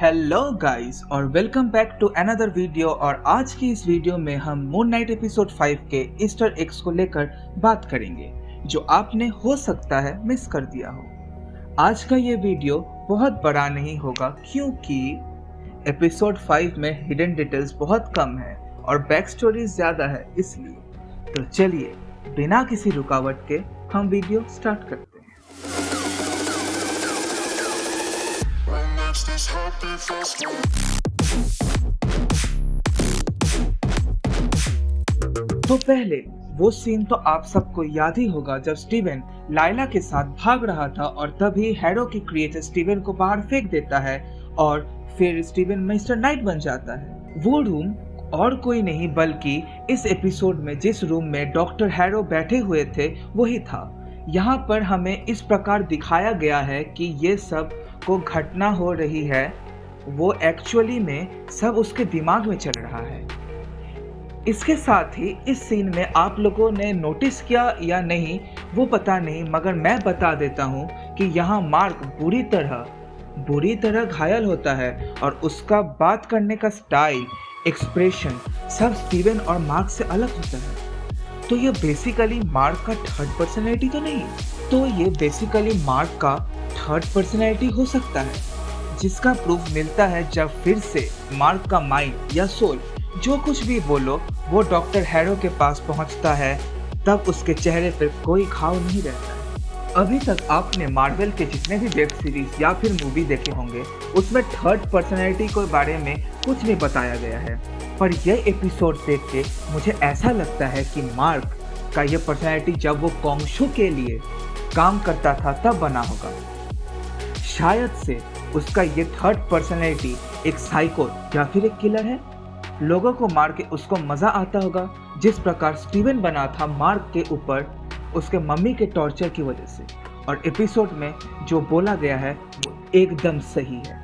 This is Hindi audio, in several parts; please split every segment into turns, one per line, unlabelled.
हेलो गाइस और welcome back to another video. और आज की इस वीडियो में हम मून नाइट एपिसोड 5 के ईस्टर एग्स को लेकर बात करेंगे जो आपने हो सकता है मिस कर दिया हो। आज का ये वीडियो बहुत बड़ा नहीं होगा क्योंकि एपिसोड 5 में हिडन डिटेल्स बहुत कम है और बैक स्टोरी ज्यादा है, इसलिए तो चलिए बिना किसी रुकावट के हम वीडियो स्टार्ट करते हैं। तो पहले वो सीन तो आप सबको याद ही होगा जब स्टीवन लाइला के साथ भाग रहा था और तभी हैरो की क्रिएचर स्टीवन को बाहर फेंक देता है और फिर स्टीवन मिस्टर नाइट बन जाता है। वो रूम और कोई नहीं बल्कि इस एपिसोड में जिस रूम में डॉक्टर हैरो बैठे हुए थे वही था। यहाँ पर हमें इस प्रकार दिखाया गया है कि ये सब को घटना हो रही है, वो एक्चुअली में सब उसके दिमाग में चल रहा है। इसके साथ ही इस सीन में आप लोगों ने नोटिस किया या नहीं वो पता नहीं, मगर मैं बता देता हूँ कि यहाँ मार्क बुरी तरह घायल होता है और उसका बात करने का स्टाइल, एक्सप्रेशन सब स्टीवन और मार्क से अलग होता है। तो ये बेसिकली मार्क का थर्ड पर्सनैलिटी तो नहीं, तो ये बेसिकली मार्क का थर्ड पर्सनैलिटी हो सकता है, जिसका प्रूफ मिलता है जब फिर से मार्क का माइंड या सोल जो कुछ भी बोलो वो डॉक्टर हैरो के पास पहुंचता है, तब उसके चेहरे पर कोई घाव नहीं रहता है। अभी तक आपने मार्वल के जितने भी वेब सीरीज या फिर मूवी देखे होंगे उसमें थर्ड पर्सनैलिटी के बारे में कुछ नहीं बताया गया है, पर यह एपिसोड देख के मुझे ऐसा लगता है कि मार्क का यह पर्सनैलिटी जब वो कोंगशू के लिए काम करता था तब बना होगा। शायद से उसका ये थर्ड पर्सनैलिटी एक साइको या फिर एक किलर है। लोगों को मार के उसको मजा आता होगा, जिस प्रकार स्टीवन बना था मार्क के ऊपर उसके मम्मी के टॉर्चर की वजह से। और एपिसोड में जो बोला गया है वो एकदम सही है।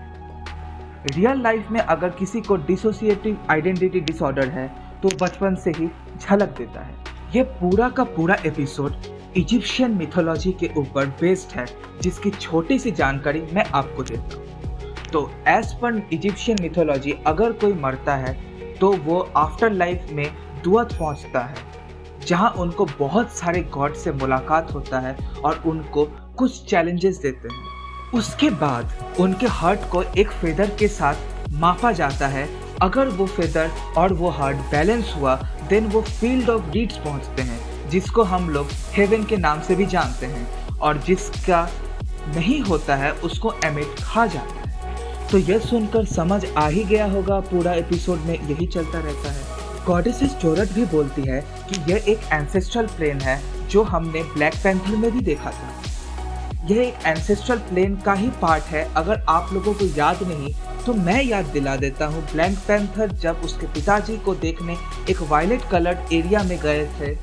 रियल लाइफ में अगर किसी को डिसोसिएटिव आइडेंटिटी डिसऑर्डर है तो बचपन से ही झलक देता है। ये पूरा का पूरा एपिसोड इजिप्शियन मिथोलॉजी के ऊपर बेस्ड है, जिसकी छोटी सी जानकारी मैं आपको देता हूँ। तो एज पर इजिप्शियन मिथोलॉजी अगर कोई मरता है तो वो आफ्टर लाइफ में दुआत पहुंचता है, जहां उनको बहुत सारे गॉड से मुलाकात होता है और उनको कुछ चैलेंजेस देते हैं। उसके बाद उनके हार्ट को एक फेदर के साथ मापा जाता है। अगर वो फेदर और वो हार्ट बैलेंस हुआ देन वो फील्ड ऑफ डीड्स पहुंचते हैं, जिसको हम लोग हेवन के नाम से भी जानते हैं, और जिसका नहीं होता है उसको एमिट खा जाता है। तो यह सुनकर समझ आ ही गया होगा पूरा एपिसोड में यही चलता रहता है। गॉडेसेस जोरट भी बोलती है कि यह एक एंसेस्ट्रल प्लेन है जो हमने ब्लैक पैंथर में भी देखा था। यह एक एंसेस्ट्रल प्लेन का ही पार्ट है। अगर आप लोगों को याद नहीं तो मैं याद दिला देता हूँ, ब्लैक पैंथर जब उसके पिताजी को देखने एक वायलेट कलर्ड एरिया में गए थे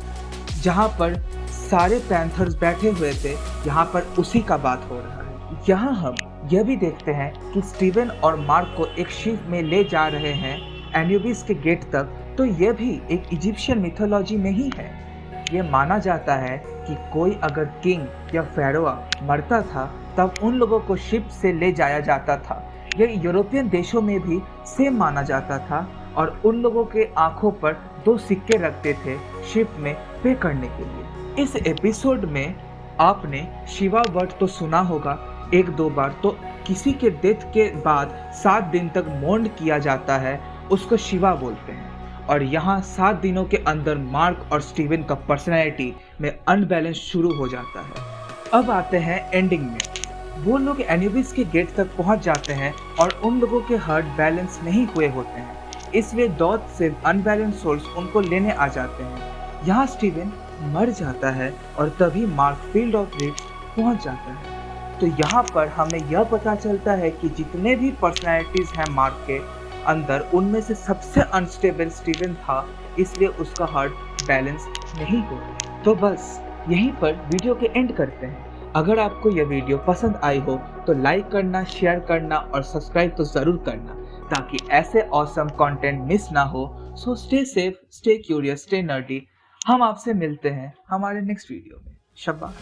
जहाँ पर सारे पैंथर्स बैठे हुए थे, यहाँ पर उसी का बात हो रहा है। यहाँ हम यह भी देखते हैं कि स्टीवन और मार्क को एक शिप में ले जा रहे हैं एन्यूबिस के गेट तक, तो यह भी एक इजिप्शियन मिथोलॉजी में ही है। यह माना जाता है कि कोई अगर किंग या फेरोआ मरता था तब उन लोगों को शिप से ले जाया जाता था। यह यूरोपियन देशों में भी सेम माना जाता था और उन लोगों के आंखों पर 2 सिक्के रखते थे शिप में पे करने के लिए। इस एपिसोड में आपने शिवा वर्ड तो सुना होगा 1-2 बार। तो किसी के डेथ के बाद 7 दिन तक मौन किया जाता है, उसको शिवा बोलते हैं। और यहाँ 7 दिनों के अंदर मार्क और स्टीवन का पर्सनैलिटी में अनबैलेंस शुरू हो जाता है। अब आते हैं एंडिंग में। वो लोग एन्यूबिस के गेट तक पहुँच जाते हैं और उन लोगों के हार्ट बैलेंस नहीं हुए होते हैं, इसलिए दौत से अनबैलेंस सोल्स उनको लेने आ जाते हैं। यहाँ स्टीवन मर जाता है और तभी मार्क फील्ड ऑफ डीड्स पहुँच जाता है। तो यहाँ पर हमें यह पता चलता है कि जितने भी पर्सनैलिटीज हैं मार्क के अंदर, उनमें से सबसे अनस्टेबल स्टीवन था, इसलिए उसका हार्ट बैलेंस नहीं हुआ। तो बस यहीं पर वीडियो के एंड करते हैं। अगर आपको यह वीडियो पसंद आई हो तो लाइक करना, शेयर करना और सब्सक्राइब तो ज़रूर करना, ताकि ऐसे ऑसम कंटेंट मिस ना हो। So stay safe, stay curious, stay nerdy. हम आपसे मिलते हैं हमारे नेक्स्ट वीडियो में। शब्बा।